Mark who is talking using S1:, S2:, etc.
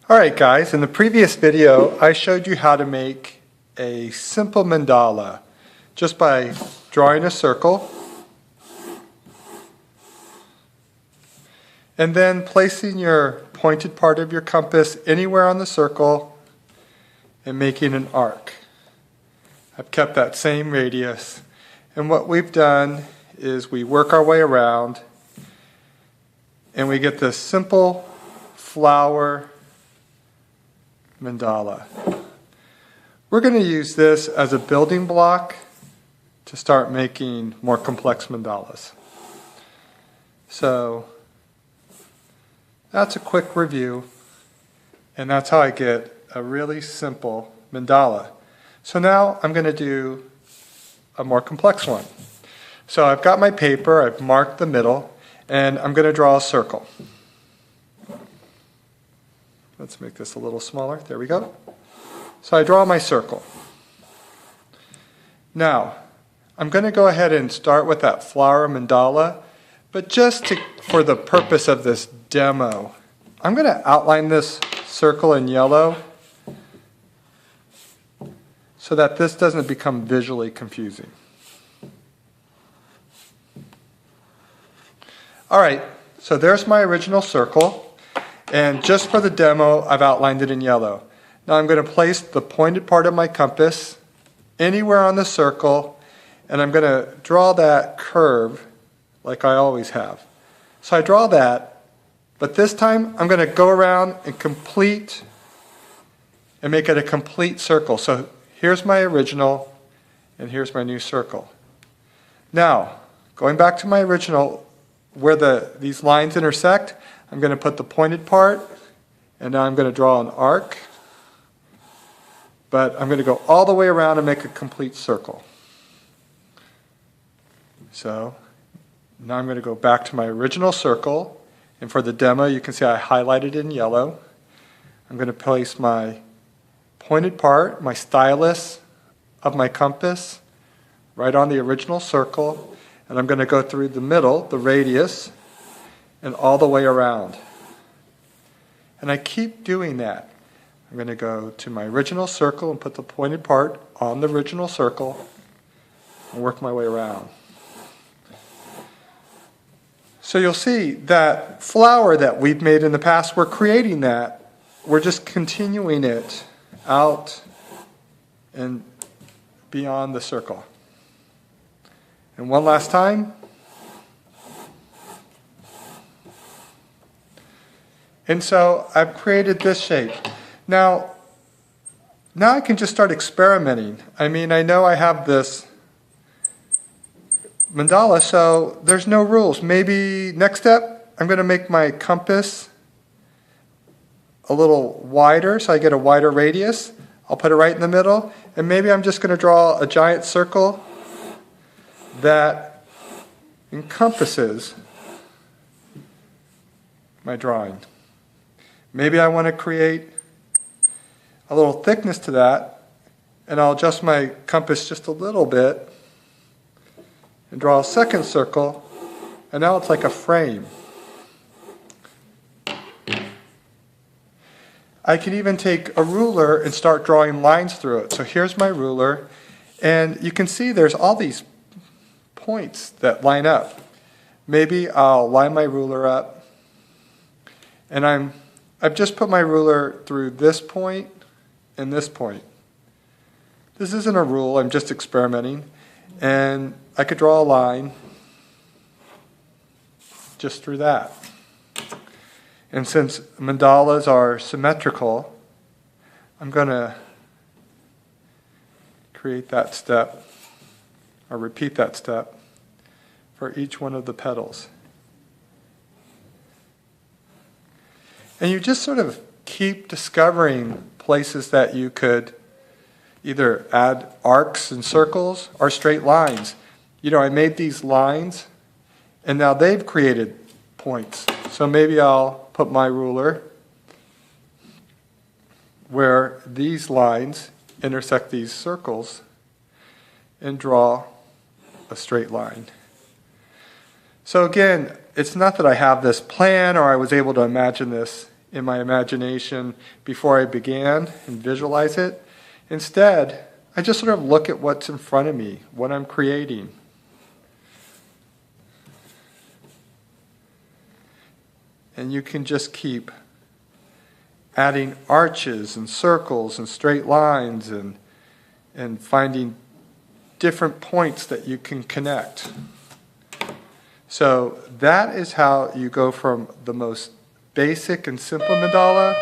S1: Alright guys, in the previous video I showed you how to make a simple mandala just by drawing a circle and then placing your pointed part of your compass anywhere on the circle and making an arc. I've kept that same radius, and what we've done is we work our way around and we get this simple flower mandala. We're going to use this as a building block to start making more complex mandalas. So that's a quick review, and that's how I get a really simple mandala. So now I'm going to do a more complex one. So I've got my paper, I've marked the middle, and I'm going to draw a circle. Let's make this a little smaller. There we go. So I draw my circle. Now, I'm going to go ahead and start with that flower mandala, but for the purpose of this demo, I'm going to outline this circle in yellow so that this doesn't become visually confusing. Alright, so there's my original circle. And just for the demo, I've outlined it in yellow. Now I'm going to place the pointed part of my compass anywhere on the circle, and I'm going to draw that curve like I always have. So I draw that, but this time I'm going to go around and make it a complete circle. So here's my original, and here's my new circle. Now, going back to my original, where these lines intersect, I'm going to put the pointed part, and now I'm going to draw an arc, but I'm going to go all the way around and make a complete circle. So now I'm going to go back to my original circle, and for the demo you can see I highlighted it in yellow. I'm going to place my pointed part, my stylus of my compass, right on the original circle, and I'm going to go through the middle, the radius, and all the way around. And I keep doing that. I'm going to go to my original circle and put the pointed part on the original circle and work my way around. So you'll see that flower that we've made in the past, we're creating that. We're just continuing it out and beyond the circle. And one last time. And so I've created this shape. Now I can just start experimenting. I mean, I know I have this mandala, so there's no rules. Maybe next step, I'm going to make my compass a little wider so I get a wider radius. I'll put it right in the middle, and maybe I'm just going to draw a giant circle that encompasses my drawing. Maybe I want to create a little thickness to that, and I'll adjust my compass just a little bit and draw a second circle, and now it's like a frame. I can even take a ruler and start drawing lines through it. So here's my ruler, and you can see there's all these points that line up. Maybe I'll line my ruler up, and I've just put my ruler through this point and this point. This isn't a rule, I'm just experimenting. And I could draw a line just through that. And since mandalas are symmetrical, I'm going to create that step, or repeat that step, for each one of the petals. And you just sort of keep discovering places that you could either add arcs and circles or straight lines. You know, I made these lines, and now they've created points. So maybe I'll put my ruler where these lines intersect these circles and draw a straight line. So again, it's not that I have this plan or I was able to imagine this in my imagination before I began and visualize it. Instead, I just sort of look at what's in front of me, what I'm creating. And you can just keep adding arches and circles and straight lines and finding different points that you can connect. So that is how you go from the most basic and simple mandala